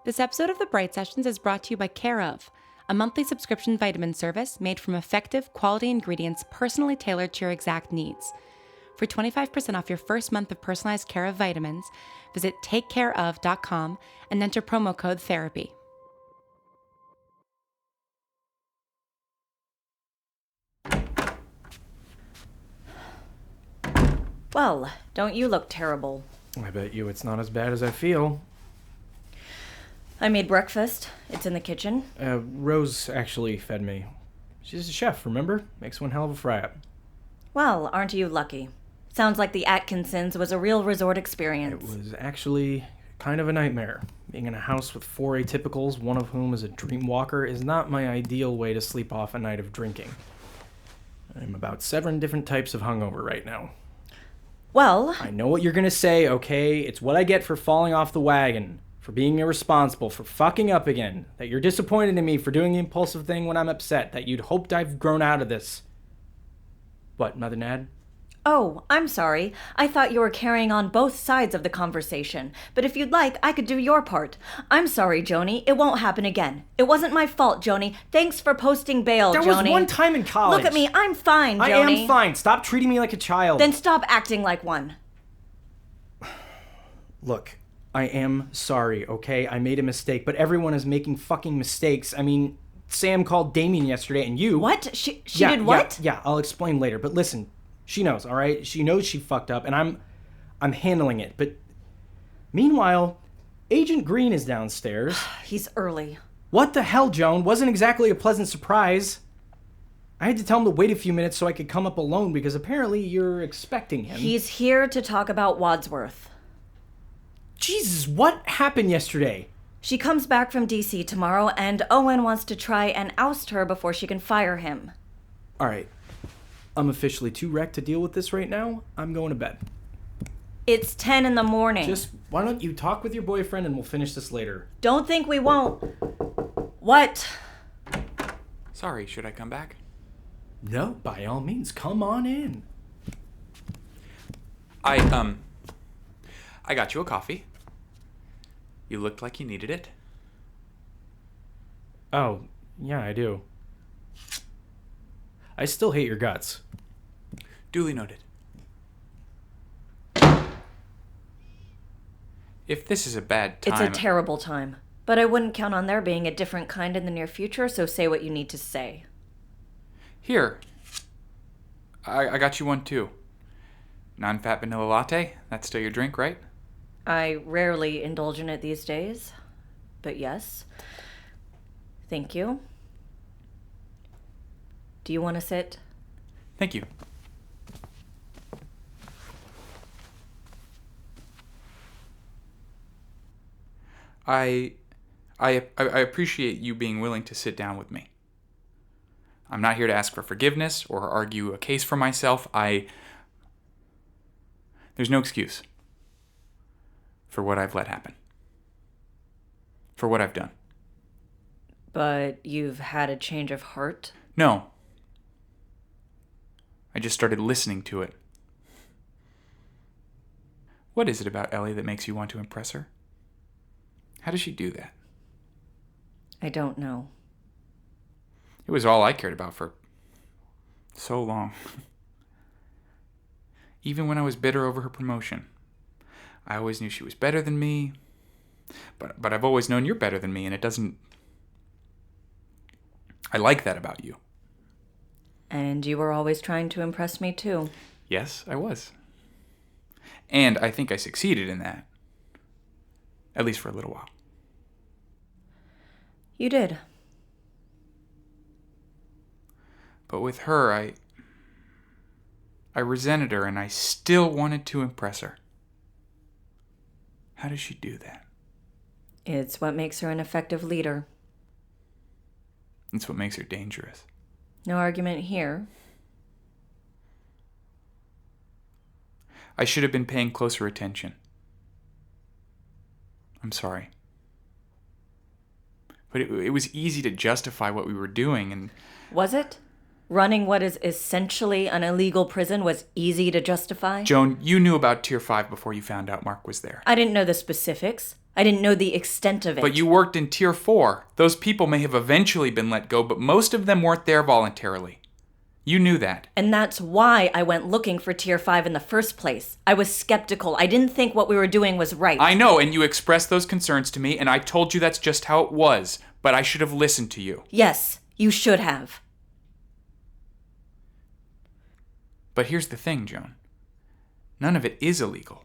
This episode of The Bright Sessions is brought to you by Care of, a monthly subscription vitamin service made from effective, quality ingredients personally tailored to your exact needs. For 25% off your first month of personalized Care of vitamins, visit takecareof.com and enter promo code THERAPY. Well, don't you look terrible? I bet you it's not as bad as I feel. I made breakfast. It's in the kitchen. Rose actually fed me. She's a chef, remember? Makes one hell of a fry-up. Well, aren't you lucky? Sounds like the Atkinsons was a real resort experience. It was actually kind of a nightmare. Being in a house with 4 atypicals, one of whom is a dream walker, is not my ideal way to sleep off a night of drinking. I'm about 7 different types of hungover right now. Well, I know what you're gonna say, okay? It's what I get for falling off the wagon. For being irresponsible, for fucking up again, that you're disappointed in me for doing the impulsive thing when I'm upset, that you'd hoped I've grown out of this. What, Mother Nad? oh, I'm sorry. I thought you were carrying on both sides of the conversation. But if you'd like, I could do your part. I'm sorry, Joni. It won't happen again. It wasn't my fault, Joni. Thanks for posting bail, There Joni. was one time in college. Look at me. I'm fine, Joni. I am fine. Stop treating me like a child. Then stop acting like one. Look, I am sorry, okay? I made a mistake, but everyone is making fucking mistakes. I mean, Sam called Damien yesterday, and you... What? She did what? Yeah, I'll explain later, but listen, she knows, all right? She knows she fucked up, and I'm handling it, but... Meanwhile, Agent Green is downstairs. He's early. What the hell, Joan? Wasn't exactly a pleasant surprise. I had to tell him to wait a few minutes so I could come up alone, because apparently you're expecting him. He's here to talk about Wadsworth. Jesus, what happened yesterday? She comes back from DC tomorrow, and Owen wants to try and oust her before she can fire him. All right. I'm officially too wrecked to deal with this right now. I'm going to bed. It's 10 in the morning. Just, why don't you talk with your boyfriend and we'll finish this later? Don't think we won't. What? Sorry, should I come back? No, by all means, come on in. I got you a coffee. You looked like you needed it. Oh, yeah, I do. I still hate your guts. Duly noted. If this is a bad time... It's a terrible time. But I wouldn't count on there being a different kind in the near future, so say what you need to say. Here. I got you one too. Non-fat vanilla latte? That's still your drink, right? I rarely indulge in it these days. But yes. Thank you. Do you want to sit? Thank you. I appreciate you being willing to sit down with me. I'm not here to ask for forgiveness or argue a case for myself. There's no excuse for what I've let happen. For what I've done. But you've had a change of heart? No. I just started listening to it. What is it about Ellie that makes you want to impress her? How does she do that? I don't know. It was all I cared about for so long. Even when I was bitter over her promotion. I always knew she was better than me. But I've always known you're better than me, and it doesn't... I like that about you. And you were always trying to impress me too. Yes, I was. And I think I succeeded in that. At least for a little while. You did. But with her, I resented her, and I still wanted to impress her. How does she do that? It's what makes her an effective leader. It's what makes her dangerous. No argument here. I should have been paying closer attention. I'm sorry. But it was easy to justify what we were doing, and... Was it? Running what is essentially an illegal prison was easy to justify? Joan, you knew about Tier 5 before you found out Mark was there. I didn't know the specifics. I didn't know the extent of it. But you worked in Tier 4. Those people may have eventually been let go, but most of them weren't there voluntarily. You knew that. And that's why I went looking for Tier 5 in the first place. I was skeptical. I didn't think what we were doing was right. I know, and you expressed those concerns to me, and I told you that's just how it was. But I should have listened to you. Yes, you should have. But here's the thing, Joan. None of it is illegal.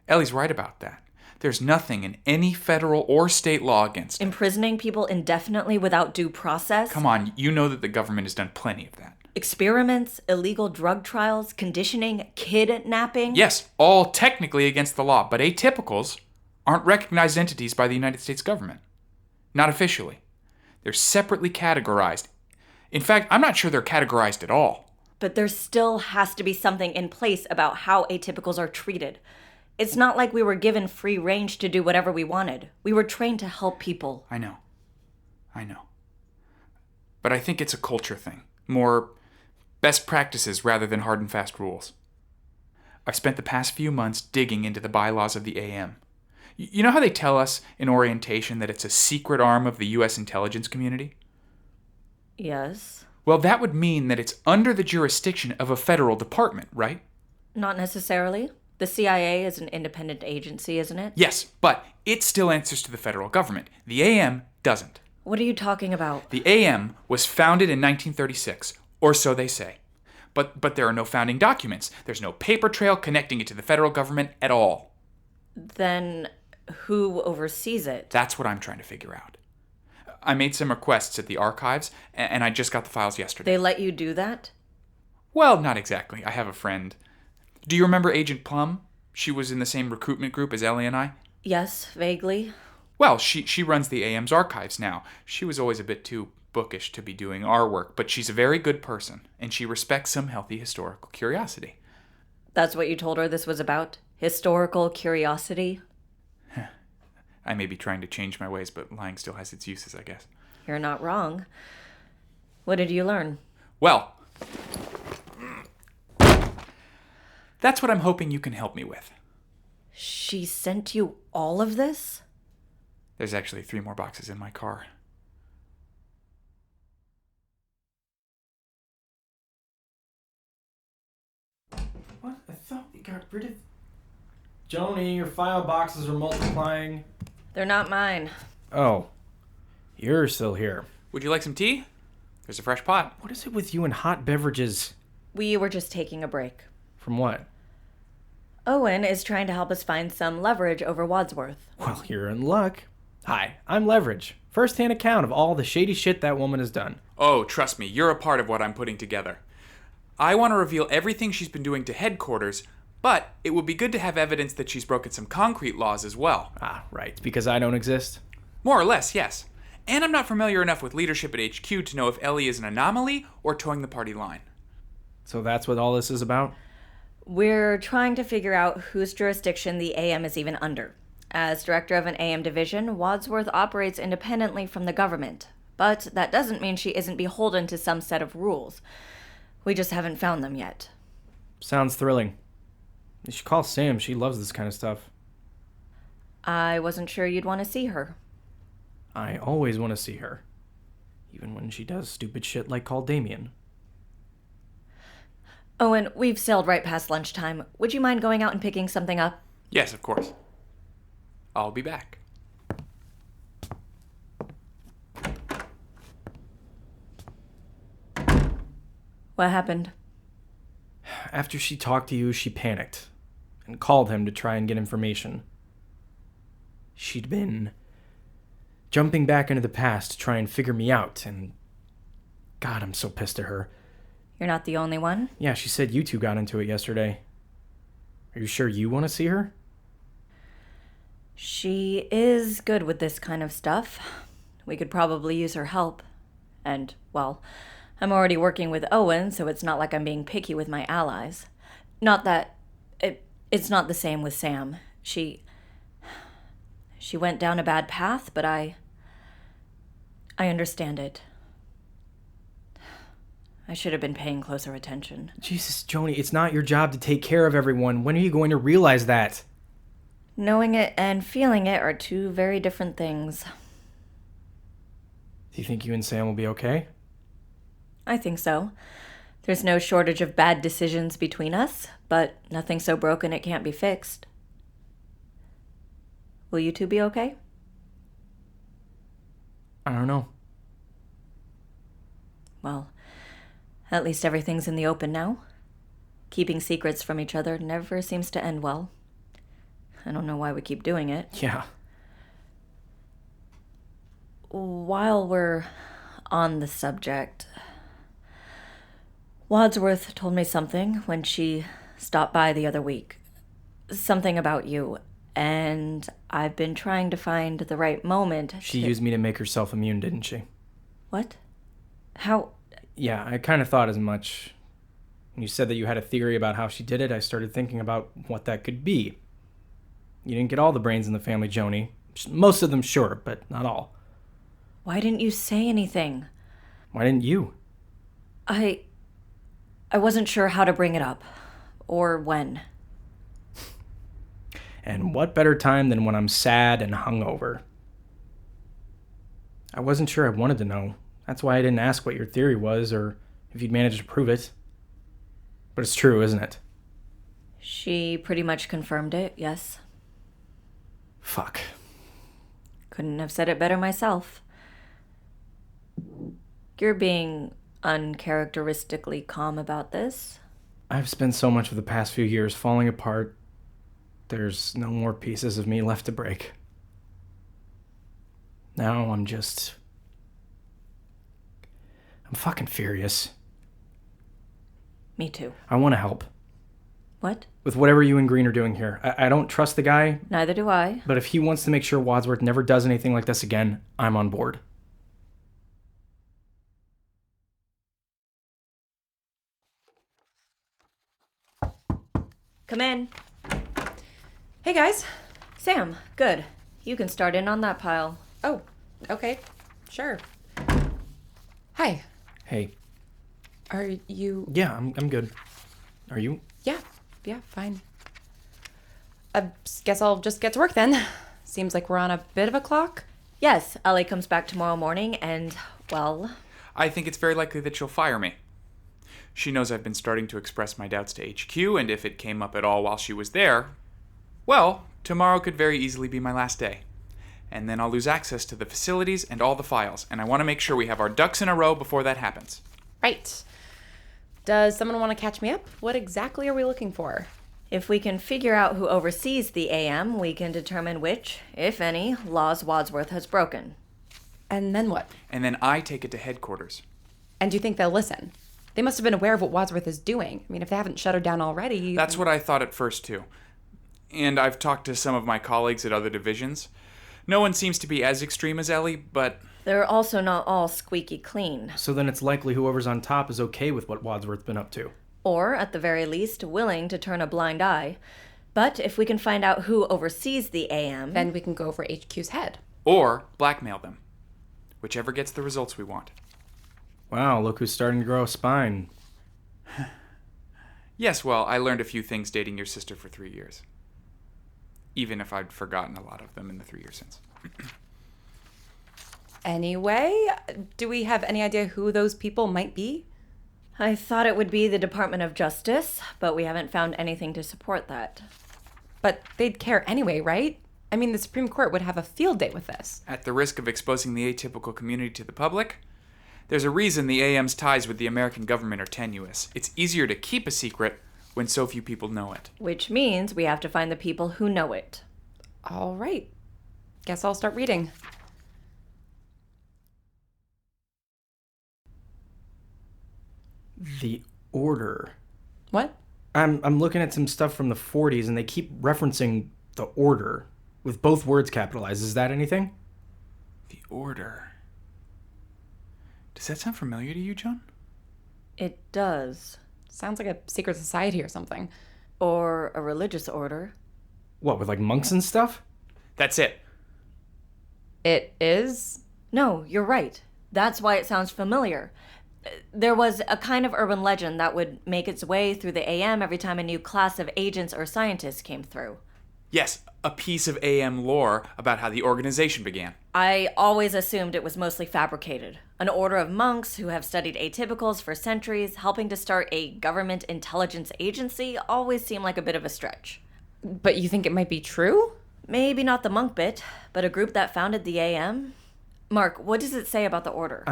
Ellie's right about that. There's nothing in any federal or state law against it. Imprisoning people indefinitely without due process? Come on, you know that the government has done plenty of that. Experiments, illegal drug trials, conditioning, kidnapping? Yes, all technically against the law, but atypicals aren't recognized entities by the United States government. Not officially. They're separately categorized. In fact, I'm not sure they're categorized at all. But there still has to be something in place about how atypicals are treated. It's not like we were given free range to do whatever we wanted. We were trained to help people. I know. But I think it's a culture thing. More best practices rather than hard and fast rules. I've spent the past few months digging into the bylaws of the AM. You know how they tell us in orientation that it's a secret arm of the U.S. intelligence community? Yes. Well, that would mean that it's under the jurisdiction of a federal department, right? Not necessarily. The CIA is an independent agency, isn't it? Yes, but it still answers to the federal government. The AM doesn't. What are you talking about? The AM was founded in 1936, or so they say. But there are no founding documents. There's no paper trail connecting it to the federal government at all. Then who oversees it? That's what I'm trying to figure out. I made some requests at the archives, and I just got the files yesterday. They let you do that? Well, not exactly. I have a friend. Do you remember Agent Plum? She was in the same recruitment group as Ellie and I. Yes, vaguely. Well, she runs the AM's archives now. She was always a bit too bookish to be doing our work, but she's a very good person, and she respects some healthy historical curiosity. That's what you told her this was about? Historical curiosity? I may be trying to change my ways, but lying still has its uses, I guess. You're not wrong. What did you learn? Well, that's what I'm hoping you can help me with. She sent you all of this? There's actually 3 more boxes in my car. What? I thought we got rid of... Joni, your file boxes are multiplying. They're not mine. Oh. You're still here. Would you like some tea? There's a fresh pot. What is it with you and hot beverages? We were just taking a break. From what? Owen is trying to help us find some leverage over Wadsworth. Well, you're in luck. Hi, I'm Leverage. First-hand account of all the shady shit that woman has done. Oh, trust me, you're a part of what I'm putting together. I want to reveal everything she's been doing to headquarters, but it would be good to have evidence that she's broken some concrete laws as well. Ah, right. Because I don't exist? More or less, yes. And I'm not familiar enough with leadership at HQ to know if Ellie is an anomaly or towing the party line. So that's what all this is about? We're trying to figure out whose jurisdiction the AM is even under. As director of an AM division, Wadsworth operates independently from the government, but that doesn't mean she isn't beholden to some set of rules. We just haven't found them yet. Sounds thrilling. You should call Sam. She loves this kind of stuff. I wasn't sure you'd want to see her. I always want to see her. Even when she does stupid shit like call Damien. Owen, we've sailed right past lunchtime. Would you mind going out and picking something up? Yes, of course. I'll be back. What happened? After she talked to you, she panicked and called him to try and get information. She'd been jumping back into the past to try and figure me out, and God, I'm so pissed at her. You're not the only one? Yeah, she said you two got into it yesterday. Are you sure you want to see her? She is good with this kind of stuff. We could probably use her help. And, well, I'm already working with Owen, so it's not like I'm being picky with my allies. Not that... It's not the same with Sam. She went down a bad path, but I understand it. I should have been paying closer attention. Jesus, Joni, it's not your job to take care of everyone. When are you going to realize that? Knowing it and feeling it are two very different things. Do you think you and Sam will be okay? I think so. There's no shortage of bad decisions between us, but nothing so broken it can't be fixed. Will you two be okay? I don't know. Well, at least everything's in the open now. Keeping secrets from each other never seems to end well. I don't know why we keep doing it. Yeah. While we're on the subject, Wadsworth told me something when she stopped by the other week. Something about you, and I've been trying to find the right moment. She used me to make herself immune, didn't she? What? How? Yeah, I kind of thought as much. When you said that you had a theory about how she did it, I started thinking about what that could be. You didn't get all the brains in the family, Joni. Most of them, sure, but not all. Why didn't you say anything? Why didn't you? I wasn't sure how to bring it up. Or when. And what better time than when I'm sad and hungover? I wasn't sure I wanted to know. That's why I didn't ask what your theory was or if you'd managed to prove it. But it's true, isn't it? She pretty much confirmed it, yes. Fuck. Couldn't have said it better myself. You're being uncharacteristically calm about this. I've spent so much of the past few years falling apart. There's no more pieces of me left to break. Now I'm fucking furious. Me too. I want to help. What? With whatever you and Green are doing here. I don't trust the guy, Neither do I. but if he wants to make sure Wadsworth never does anything like this again, I'm on board. Come in. Hey guys. Sam, good. You can start in on that pile. Oh, okay. Sure. Hi. Hey. Are you... Yeah, I'm good. Are you? Yeah, fine. I guess I'll just get to work then. Seems like we're on a bit of a clock. Yes, Ellie comes back tomorrow morning and, well... I think it's very likely that she'll fire me. She knows I've been starting to express my doubts to HQ, and if it came up at all while she was there, well, tomorrow could very easily be my last day. And then I'll lose access to the facilities and all the files, and I want to make sure we have our ducks in a row before that happens. Right. Does someone want to catch me up? What exactly are we looking for? If we can figure out who oversees the AM, we can determine which, if any, laws Wadsworth has broken. And then what? And then I take it to headquarters. And do you think they'll listen? They must have been aware of what Wadsworth is doing. I mean, if they haven't shut her down already... That's what I thought at first, too. And I've talked to some of my colleagues at other divisions. No one seems to be as extreme as Ellie, but... They're also not all squeaky clean. So then it's likely whoever's on top is okay with what Wadsworth's been up to. Or, at the very least, willing to turn a blind eye. But if we can find out who oversees the AM... Then we can go over HQ's head. Or blackmail them. Whichever gets the results we want. Wow, look who's starting to grow a spine. Yes, well, I learned a few things dating your sister for 3 years. Even if I'd forgotten a lot of them in the 3 years since. Anyway, do we have any idea who those people might be? I thought it would be the Department of Justice, but we haven't found anything to support that. But they'd care anyway, right? I mean, the Supreme Court would have a field day with this. At the risk of exposing the atypical community to the public, there's a reason the AM's ties with the American government are tenuous. It's easier to keep a secret when so few people know it. Which means we have to find the people who know it. All right. Guess I'll start reading. The Order. What? I'm looking at some stuff from the 40s and they keep referencing the Order with both words capitalized. Is that anything? The Order. Does that sound familiar to you, John? It does. Sounds like a secret society or something. Or a religious order. What, with like monks and stuff? That's it. It is? No, you're right. That's why it sounds familiar. There was a kind of urban legend that would make its way through the AM every time a new class of agents or scientists came through. Yes, a piece of AM lore about how the organization began. I always assumed it was mostly fabricated. An order of monks who have studied atypicals for centuries, helping to start a government intelligence agency always seemed like a bit of a stretch. But you think it might be true? Maybe not the monk bit, but a group that founded the AM? Mark, what does it say about the order?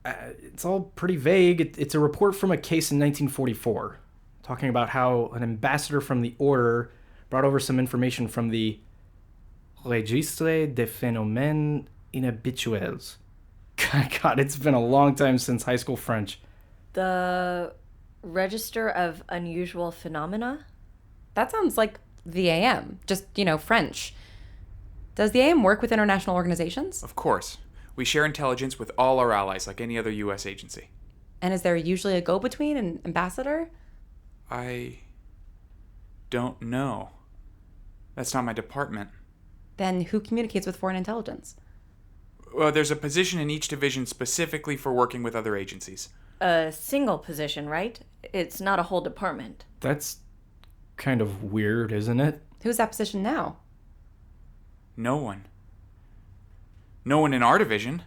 It's all pretty vague. It's a report from a case in 1944, talking about how an ambassador from the order brought over some information from the Registre des Phénomènes Inhabituels. God, it's been a long time since high school French. The Register of Unusual Phenomena? That sounds like the AM, just, French. Does the AM work with international organizations? Of course. We share intelligence with all our allies like any other U.S. agency. And is there usually a go-between, an ambassador? I don't know. That's not my department. Then who communicates with foreign intelligence? Well, there's a position in each division specifically for working with other agencies. A single position, right? It's not a whole department. That's kind of weird, isn't it? Who's that position now? No one. No one in our division.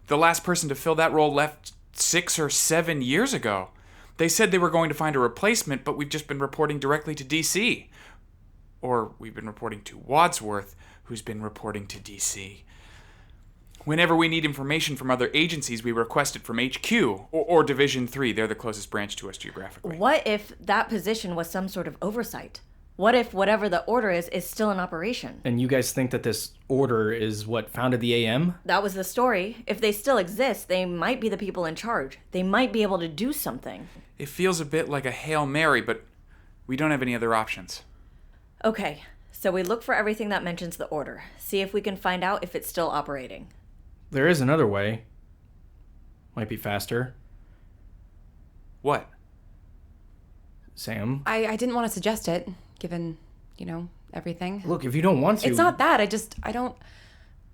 The last person to fill that role left 6 or 7 years ago. They said they were going to find a replacement, but we've just been reporting directly to D.C. Or we've been reporting to Wadsworth, who's been reporting to D.C. Whenever we need information from other agencies, we request it from HQ or Division 3. They're the closest branch to us geographically. What if that position was some sort of oversight? What if whatever the order is still in operation? And you guys think that this order is what founded the AM? That was the story. If they still exist, they might be the people in charge. They might be able to do something. It feels a bit like a Hail Mary, but we don't have any other options. Okay, so we look for everything that mentions the order. See if we can find out if it's still operating. There is another way. Might be faster. What? Sam? I didn't want to suggest it, given, everything. Look, if you don't want to... It's not that. I don't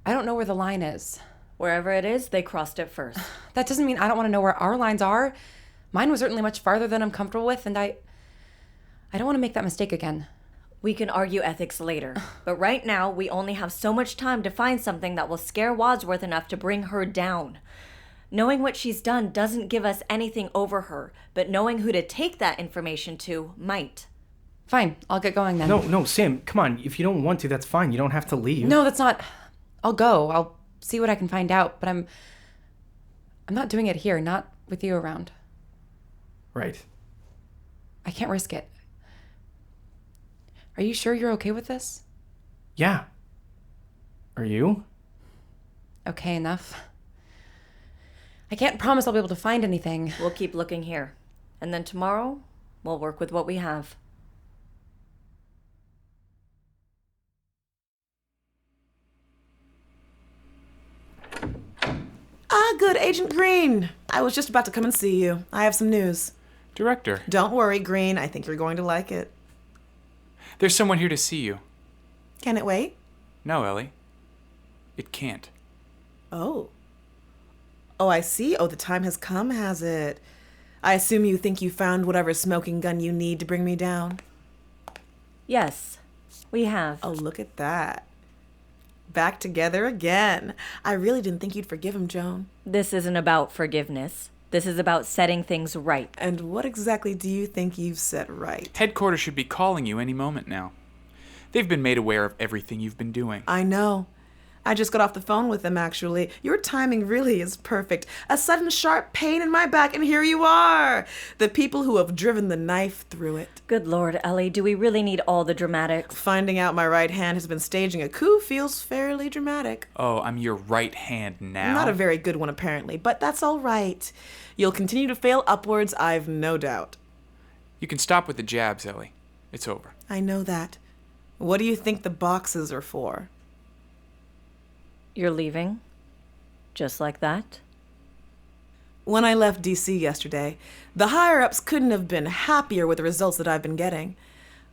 know where the line is. Wherever it is, they crossed it first. That doesn't mean I don't want to know where our lines are. Mine was certainly much farther than I'm comfortable with, and I don't want to make that mistake again. We can argue ethics later, but right now we only have so much time to find something that will scare Wadsworth enough to bring her down. Knowing what she's done doesn't give us anything over her, but knowing who to take that information to might. Fine, I'll get going then. No, Sam, come on. If you don't want to, that's fine. You don't have to leave. No, that's not... I'll go. I'll see what I can find out, but I'm not doing it here, not with you around. Right. I can't risk it. Are you sure you're okay with this? Yeah. Are you? Okay, enough. I can't promise I'll be able to find anything. We'll keep looking here. And then tomorrow, we'll work with what we have. Good, Agent Green. I was just about to come and see you. I have some news. Director, Don't worry, Green. I think you're going to like it. there's someone here to see you. Can it wait? No, Ellie. It can't. Oh. Oh, I see. Oh, the time has come, has it? I assume you think you found whatever smoking gun you need to bring me down. Yes, we have. Oh, look at that. Back together again. I really didn't think you'd forgive him, Joan. This isn't about forgiveness. This is about setting things right. And what exactly do you think you've set right? Headquarters should be calling you any moment now. They've been made aware of everything you've been doing. I know. I just got off the phone with them, actually. Your timing really is perfect. A sudden sharp pain in my back, and here you are. The people who have driven the knife through it. Good Lord, Ellie, do we really need all the dramatics? Finding out my right hand has been staging a coup feels fairly dramatic. Oh, I'm your right hand now. Not a very good one, apparently, but that's all right. You'll continue to fail upwards, I've no doubt. You can stop with the jabs, Ellie. It's over. I know that. What do you think the boxes are for? You're leaving? Just like that? When I left DC yesterday, the higher-ups couldn't have been happier with the results that I've been getting.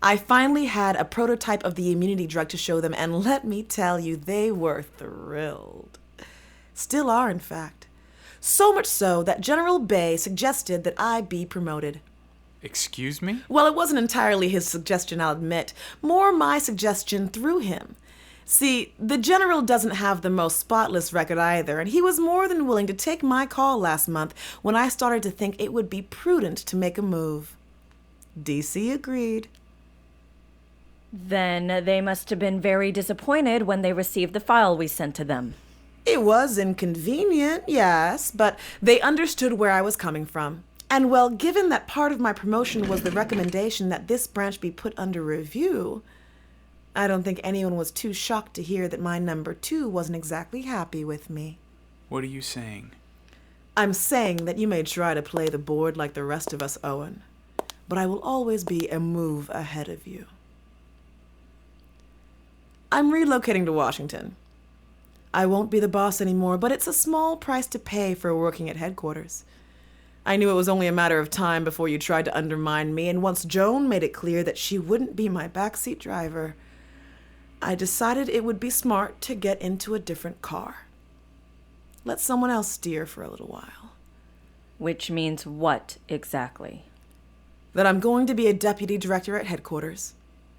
I finally had a prototype of the immunity drug to show them, and let me tell you, they were thrilled. Still are, in fact. So much so that General Bay suggested that I be promoted. Excuse me? Well, it wasn't entirely his suggestion, I'll admit. More my suggestion through him. See, the general doesn't have the most spotless record either, and he was more than willing to take my call last month when I started to think it would be prudent to make a move. DC agreed. Then they must have been very disappointed when they received the file we sent to them. It was inconvenient, yes, but they understood where I was coming from. And well, given that part of my promotion was the recommendation that this branch be put under review, I don't think anyone was too shocked to hear that my number 2 wasn't exactly happy with me. What are you saying? I'm saying that you may try to play the board like the rest of us, Owen, but I will always be a move ahead of you. I'm relocating to Washington. I won't be the boss anymore, but it's a small price to pay for working at headquarters. I knew it was only a matter of time before you tried to undermine me, and once Joan made it clear that she wouldn't be my backseat driver, I decided it would be smart to get into a different car. Let someone else steer for a little while. Which means what exactly? That I'm going to be a deputy director at headquarters.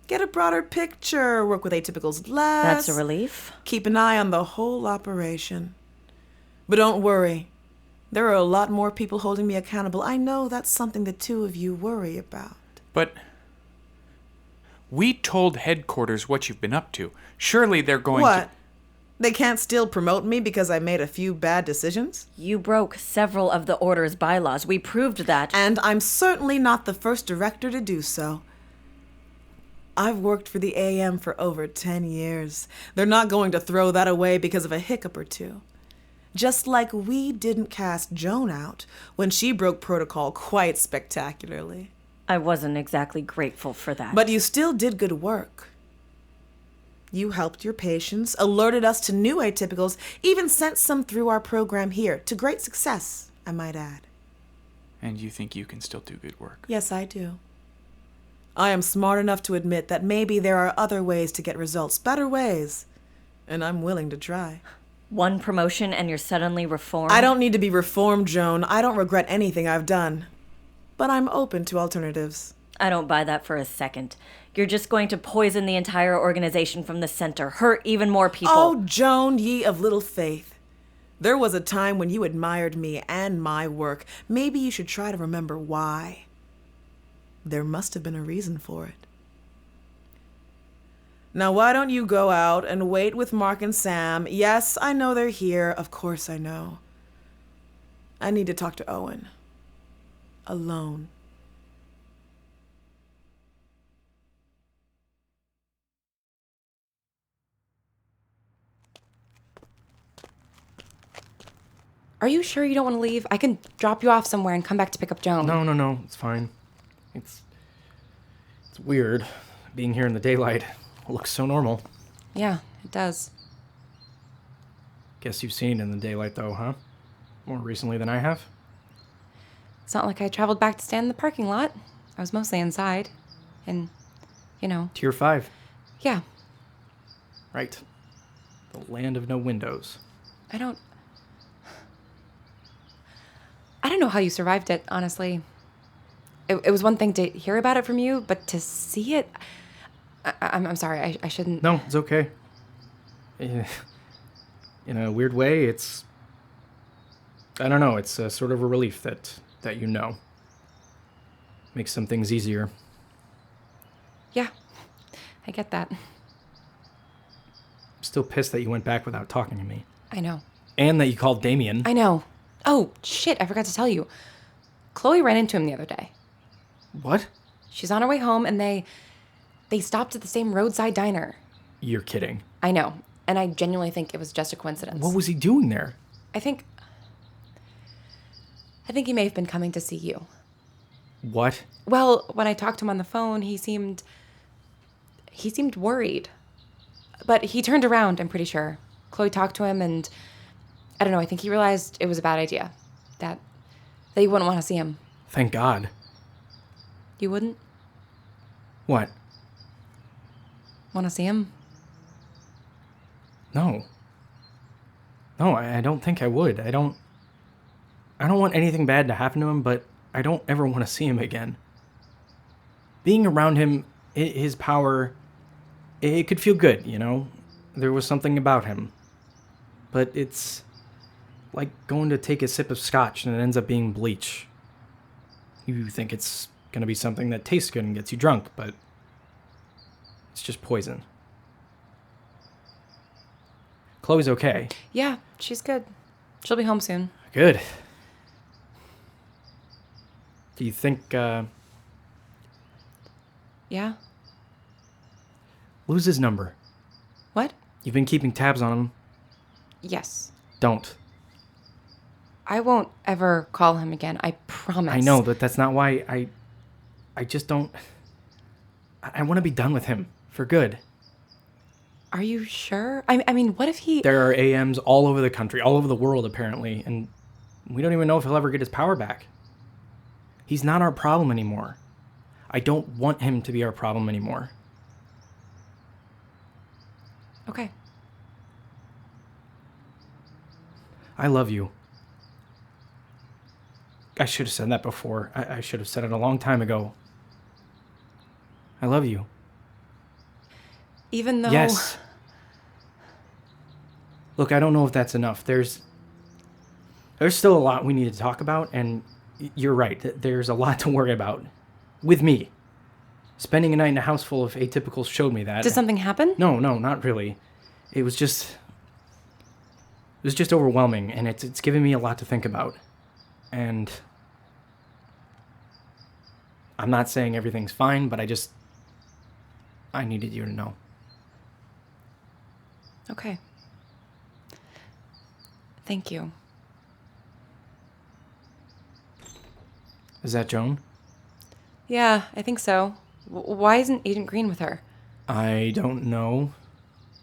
Get a broader picture, work with atypicals less. That's a relief. Keep an eye on the whole operation. But don't worry. There are a lot more people holding me accountable. I know that's something the two of you worry about. But we told headquarters what you've been up to. Surely they're going What? to... They can't still promote me because I made a few bad decisions? You broke several of the Order's bylaws. We proved that. And I'm certainly not the first director to do so. I've worked for the AM for over 10 years. They're not going to throw that away because of a hiccup or two. Just like we didn't cast Joan out when she broke protocol quite spectacularly. I wasn't exactly grateful for that. But you still did good work. You helped your patients, alerted us to new atypicals, even sent some through our program here, to great success, I might add. And you think you can still do good work? Yes, I do. I am smart enough to admit that maybe there are other ways to get results, better ways, and I'm willing to try. One promotion and you're suddenly reformed? I don't need to be reformed, Joan. I don't regret anything I've done. But I'm open to alternatives. I don't buy that for a second. You're just going to poison the entire organization from the center, hurt even more people. Oh, Joan, ye of little faith. There was a time when you admired me and my work. Maybe you should try to remember why. There must have been a reason for it. Now, why don't you go out and wait with Mark and Sam? Yes, I know they're here. Of course I know. I need to talk to Owen. Alone. Are you sure you don't want to leave? I can drop you off somewhere and come back to pick up Joan. No, it's fine. It's weird being here in the daylight. It looks so normal. Yeah, it does. Guess you've seen it in the daylight though, huh? More recently than I have? It's not like I traveled back to stand in the parking lot. I was mostly inside. And, Tier 5. yeah. Right. The land of no windows. I don't know how you survived it, honestly. It was one thing to hear about it from you, but to see it... I'm sorry, I shouldn't... No, it's okay. In a weird way, it's... I don't know, it's a sort of a relief that you know. Makes some things easier. Yeah, I get that. I'm still pissed that you went back without talking to me. I know. And that you called Damien. I know. Oh, shit, I forgot to tell you. Chloe ran into him the other day. What? She's on her way home, and they stopped at the same roadside diner. You're kidding. I know, and I genuinely think it was just a coincidence. What was he doing there? I think he may have been coming to see you. What? Well, when I talked to him on the phone, he seemed worried. But he turned around, I'm pretty sure. Chloe talked to him, and I don't know, I think he realized it was a bad idea. That you wouldn't want to see him. Thank God. You wouldn't What? want to see him? No. No, I don't think I would. I don't... I don't want anything bad to happen to him, but I don't ever want to see him again. Being around him, his power, it could feel good, you know? There was something about him. But it's like going to take a sip of scotch and it ends up being bleach. You think it's going to be something that tastes good and gets you drunk, but it's just poison. Chloe's okay. Yeah, she's good. She'll be home soon. Good. Do you think, Yeah? lose his number? What? You've been keeping tabs on him. Yes. Don't. I won't ever call him again. I promise. I know, but that's not why I just don't... I want to be done with him. For good. Are you sure? I mean, what if he... There are AMs all over the country, all over the world, apparently, and we don't even know if he'll ever get his power back. He's not our problem anymore. I don't want him to be our problem anymore. Okay. I love you. I should have said that before. I should have said it a long time ago. I love you. Even though... Yes. Look, I don't know if that's enough. There's still a lot we need to talk about, and you're right. There's a lot to worry about. With me. Spending a night in a house full of atypicals showed me that. Did something happen? No, not really. It was just overwhelming, and it's given me a lot to think about. And I'm not saying everything's fine, but I needed you to know. Okay. Thank you. Is that Joan? Yeah, I think so. Why isn't Agent Green with her? I don't know.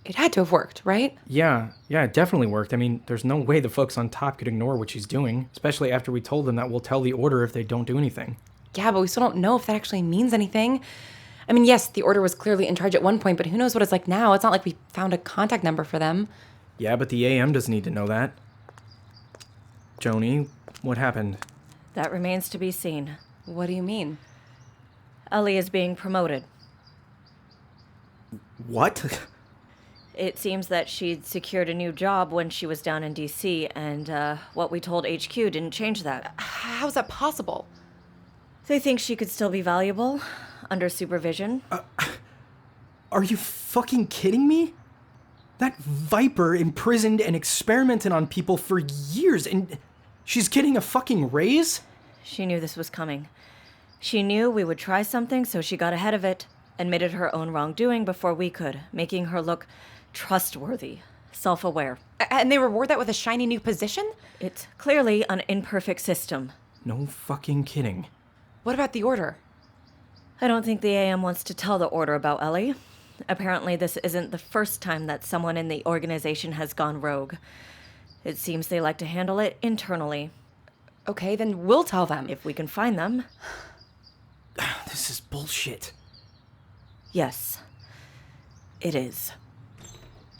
It had to have worked, right? Yeah, it definitely worked. I mean, there's no way the folks on top could ignore what she's doing, especially after we told them that we'll tell the Order if they don't do anything. Yeah, but we still don't know if that actually means anything. I mean, yes, the Order was clearly in charge at one point, but who knows what it's like now? It's not like we found a contact number for them. Yeah, but the AM doesn't need to know that. Joni, what happened? That remains to be seen. What do you mean? Ellie is being promoted. What? It seems that she'd secured a new job when she was down in DC, and what we told HQ didn't change that. How's that possible? They think she could still be valuable, under supervision. Are you fucking kidding me? That Viper imprisoned and experimented on people for years, and she's getting a fucking raise? She knew this was coming. She knew we would try something, so she got ahead of it, admitted her own wrongdoing before we could, making her look trustworthy, self-aware. And they reward that with a shiny new position? It's clearly an imperfect system. No fucking kidding. What about the Order? I don't think the AM wants to tell the Order about Ellie. Apparently, this isn't the first time that someone in the organization has gone rogue. It seems they like to handle it internally. Okay, then we'll tell them. If we can find them. This is bullshit. Yes, it is.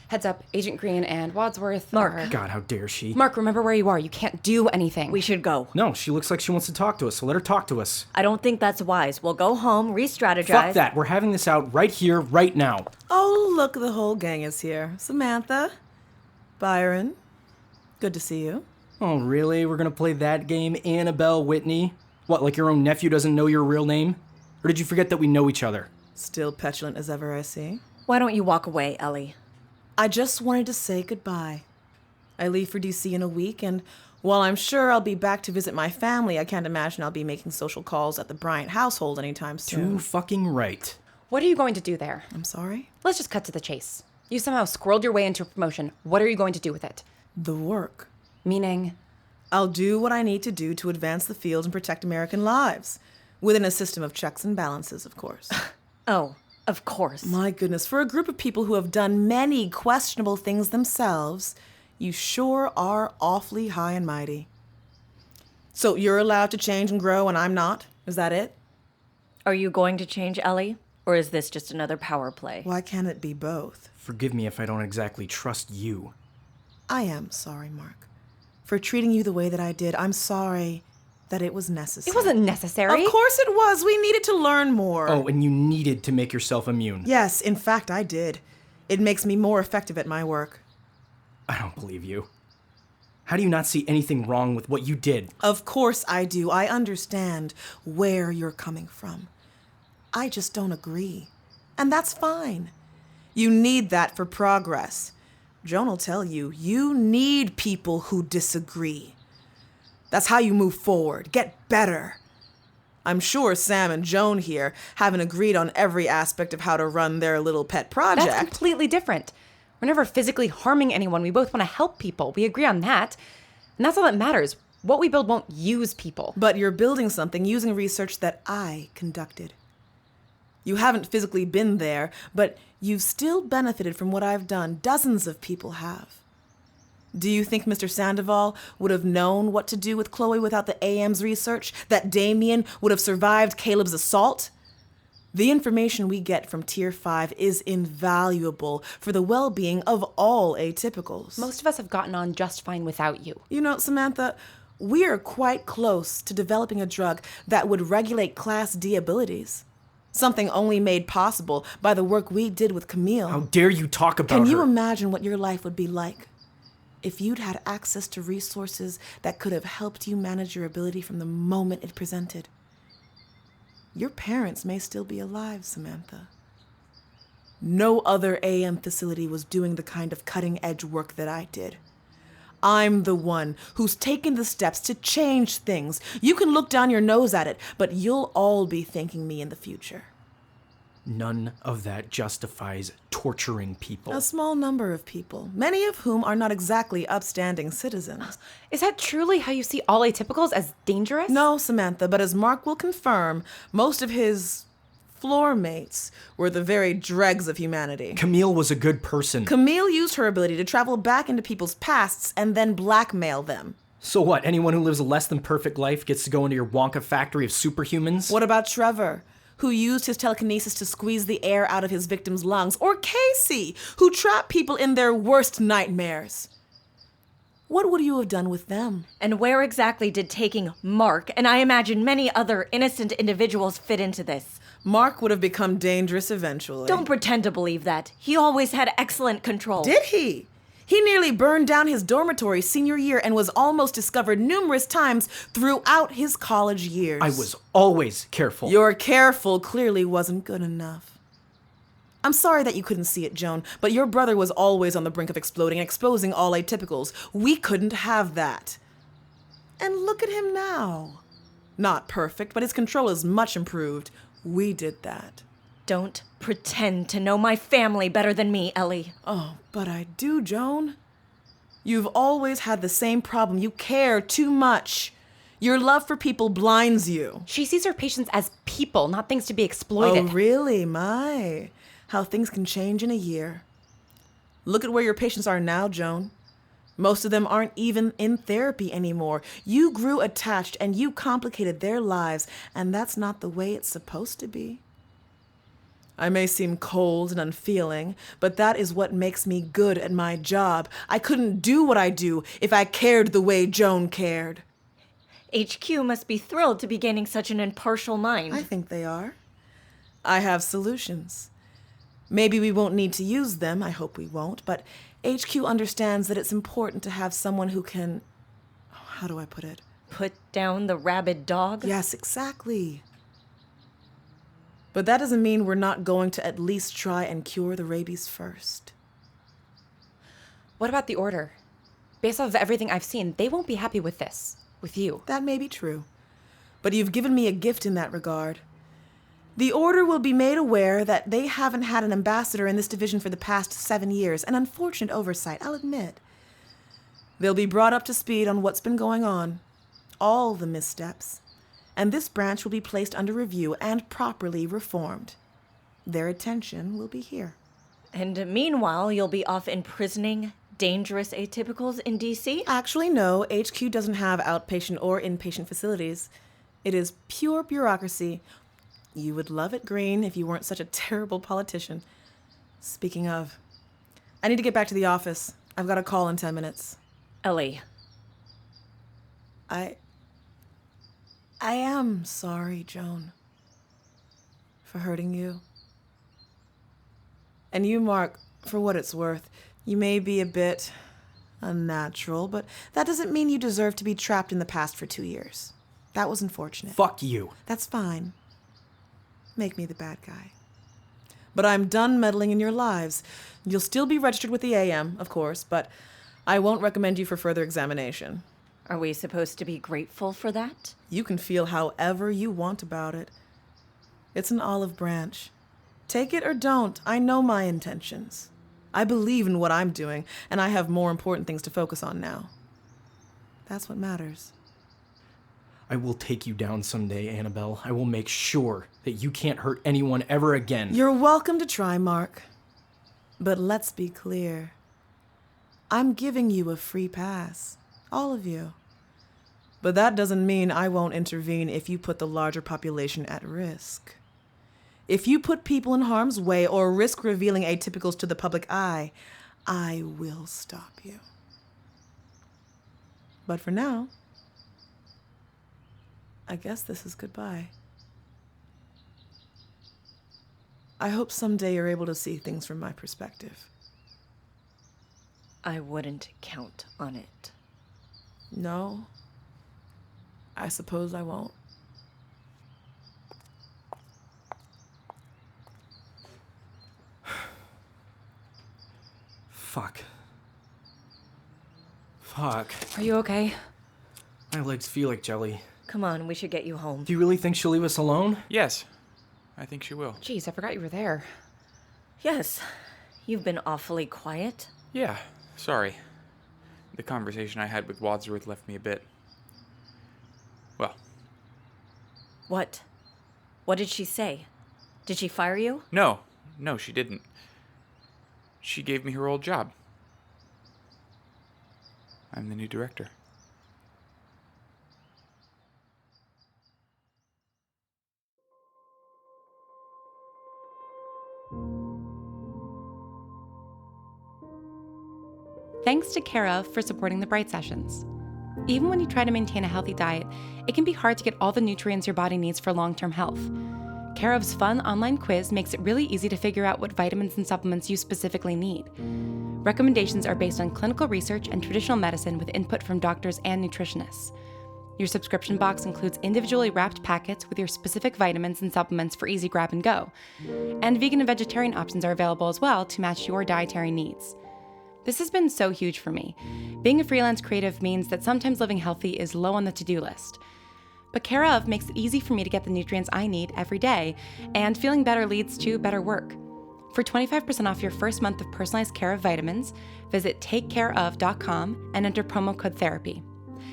Heads up, Agent Green and Wadsworth Mark. are... God, how dare she? Mark, remember where you are. You can't do anything. We should go. No, she looks like she wants to talk to us, so let her talk to us. I don't think that's wise. We'll go home, re-strategize. Fuck that. We're having this out right here, right now. Oh, look, the whole gang is here. Samantha, Byron, good to see you. Oh, really? We're gonna play that game, Annabelle Whitney? What, like your own nephew doesn't know your real name? Or did you forget that we know each other? Still petulant as ever, I see. Why don't you walk away, Ellie? I just wanted to say goodbye. I leave for DC in a week, and while I'm sure I'll be back to visit my family, I can't imagine I'll be making social calls at the Bryant household anytime soon. Too fucking right. What are you going to do there? I'm sorry? Let's just cut to the chase. You somehow squirreled your way into a promotion. What are you going to do with it? The work. Meaning... I'll do what I need to do to advance the field and protect American lives. Within a system of checks and balances, of course. Oh, of course. My goodness, for a group of people who have done many questionable things themselves, you sure are awfully high and mighty. So you're allowed to change and grow and I'm not? Is that it? Are you going to change, Ellie? Or is this just another power play? Why can't it be both? Forgive me if I don't exactly trust you. I am sorry, Mark. for treating you the way that I did. I'm sorry that it was necessary. It wasn't necessary. Of course it was. We needed to learn more. Oh, and you needed to make yourself immune. Yes, in fact, I did. It makes me more effective at my work. I don't believe you. How do you not see anything wrong with what you did? Of course I do. I understand where you're coming from. I just don't agree. And that's fine. You need that for progress. Joan will tell you, you need people who disagree. That's how you move forward, get better. I'm sure Sam and Joan here haven't agreed on every aspect of how to run their little pet project. That's completely different. We're never physically harming anyone. We both want to help people. We agree on that. And that's all that matters. What we build won't use people. But you're building something using research that I conducted. You haven't physically been there, but you've still benefited from what I've done. Dozens of people have. Do you think Mr. Sandoval would have known what to do with Chloe without the AM's research? That Damien would have survived Caleb's assault? The information we get from Tier 5 is invaluable for the well-being of all atypicals. Most of us have gotten on just fine without you. You know, Samantha, we are quite close to developing a drug that would regulate Class D abilities. Something only made possible by the work we did with Camille. How dare you talk about Can her? you imagine what your life would be like if you'd had access to resources that could have helped you manage your ability from the moment it presented? Your parents may still be alive, Samantha. No other AM facility was doing the kind of cutting-edge work that I did. I'm the one who's taken the steps to change things. You can look down your nose at it, but you'll all be thanking me in the future. None of that justifies torturing people. A small number of people, many of whom are not exactly upstanding citizens. Is that truly how you see all atypicals, as dangerous? No, Samantha, but as Mark will confirm, most of his floor mates were the very dregs of humanity. Camille was a good person. Camille used her ability to travel back into people's pasts and then blackmail them. So what, anyone who lives a less than perfect life gets to go into your Wonka factory of superhumans? What about Trevor, who used his telekinesis to squeeze the air out of his victims' lungs? Or Casey, who trapped people in their worst nightmares? What would you have done with them? And where exactly did taking Mark, and I imagine many other innocent individuals, fit into this? Mark would have become dangerous eventually. Don't pretend to believe that. He always had excellent control. Did he? He nearly burned down his dormitory senior year and was almost discovered numerous times throughout his college years. I was always careful. Your careful clearly wasn't good enough. I'm sorry that you couldn't see it, Joan, but your brother was always on the brink of exploding and exposing all atypicals. We couldn't have that. And look at him now. Not perfect, but his control is much improved. We did that. Don't pretend to know my family better than me, Ellie. Oh, but I do, Joan. You've always had the same problem. You care too much. Your love for people blinds you. She sees her patients as people, not things to be exploited. Oh, really? My. How things can change in a year. Look at where your patients are now, Joan. Most of them aren't even in therapy anymore. You grew attached and you complicated their lives, and that's not the way it's supposed to be. I may seem cold and unfeeling, but that is what makes me good at my job. I couldn't do what I do if I cared the way Joan cared. HQ must be thrilled to be gaining such an impartial mind. I think they are. I have solutions. Maybe we won't need to use them, I hope we won't, but HQ understands that it's important to have someone who can... How do I put it? Put down the rabid dog? Yes, exactly. But that doesn't mean we're not going to at least try and cure the rabies first. What about the Order? Based off of everything I've seen, they won't be happy with this. With you. That may be true. But you've given me a gift in that regard. The Order will be made aware that they haven't had an ambassador in this division for the past 7 years. An unfortunate oversight, I'll admit. They'll be brought up to speed on what's been going on. All the missteps. And this branch will be placed under review and properly reformed. Their attention will be here. And meanwhile, you'll be off imprisoning dangerous atypicals in DC? Actually, no. HQ doesn't have outpatient or inpatient facilities. It is pure bureaucracy. You would love it, Green, if you weren't such a terrible politician. Speaking of, I need to get back to the office. I've got a call in 10 minutes. Ellie, I am sorry, Joan, for hurting you. And you, Mark, for what it's worth, you may be a bit unnatural, but that doesn't mean you deserve to be trapped in the past for 2 years. That was unfortunate. Fuck you. That's fine. Make me the bad guy. But I'm done meddling in your lives. You'll still be registered with the AM, of course, but I won't recommend you for further examination. Are we supposed to be grateful for that? You can feel however you want about it. It's an olive branch. Take it or don't. I know my intentions. I believe in what I'm doing, and I have more important things to focus on now. That's what matters. I will take you down someday, Annabelle. I will make sure that you can't hurt anyone ever again. You're welcome to try, Mark. But let's be clear. I'm giving you a free pass. All of you. But that doesn't mean I won't intervene if you put the larger population at risk. If you put people in harm's way or risk revealing atypicals to the public eye, I will stop you. But for now, I guess this is goodbye. I hope someday you're able to see things from my perspective. I wouldn't count on it. No, I suppose I won't. Fuck. Are you okay? My legs feel like jelly. Come on, we should get you home. Do you really think she'll leave us alone? Yes, I think she will. Jeez, I forgot you were there. Yes, you've been awfully quiet. Yeah, sorry. The conversation I had with Wadsworth left me a bit... well, What? What did she say? Did she fire you? no, she didn't. She gave me her old job. I'm the new director. Thanks to Care of for supporting the Bright Sessions. Even when you try to maintain a healthy diet, it can be hard to get all the nutrients your body needs for long-term health. Care of's fun online quiz makes it really easy to figure out what vitamins and supplements you specifically need. Recommendations are based on clinical research and traditional medicine with input from doctors and nutritionists. Your subscription box includes individually wrapped packets with your specific vitamins and supplements for easy grab and go. And vegan and vegetarian options are available as well to match your dietary needs. This has been so huge for me. Being a freelance creative means that sometimes living healthy is low on the to-do list. But Care of makes it easy for me to get the nutrients I need every day, and feeling better leads to better work. For 25% off your first month of personalized Care of vitamins, visit takecareof.com and enter promo code therapy.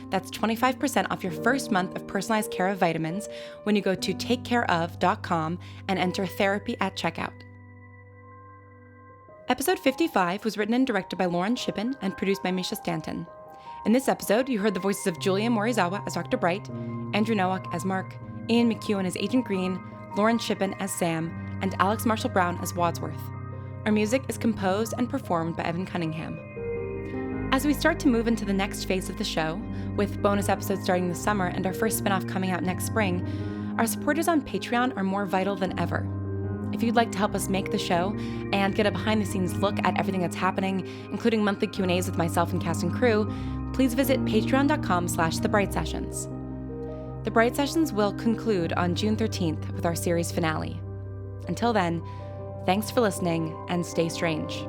That's 25% off your first month of personalized Care of vitamins when you go to takecareof.com and enter therapy at checkout. Episode 55 was written and directed by Lauren Shippen and produced by Misha Stanton. In this episode, you heard the voices of Julia Morizawa as Dr. Bright, Andrew Nowak as Mark, Ian McEwen as Agent Green, Lauren Shippen as Sam, and Alex Marshall Brown as Wadsworth. Our music is composed and performed by Evan Cunningham. As we start to move into the next phase of the show, with bonus episodes starting this summer and our first spinoff coming out next spring, our supporters on Patreon are more vital than ever. If you'd like to help us make the show and get a behind-the-scenes look at everything that's happening, including monthly Q&As with myself and cast and crew, please visit patreon.com/thebrightsessions. The Bright Sessions will conclude on June 13th with our series finale. Until then, thanks for listening and stay strange.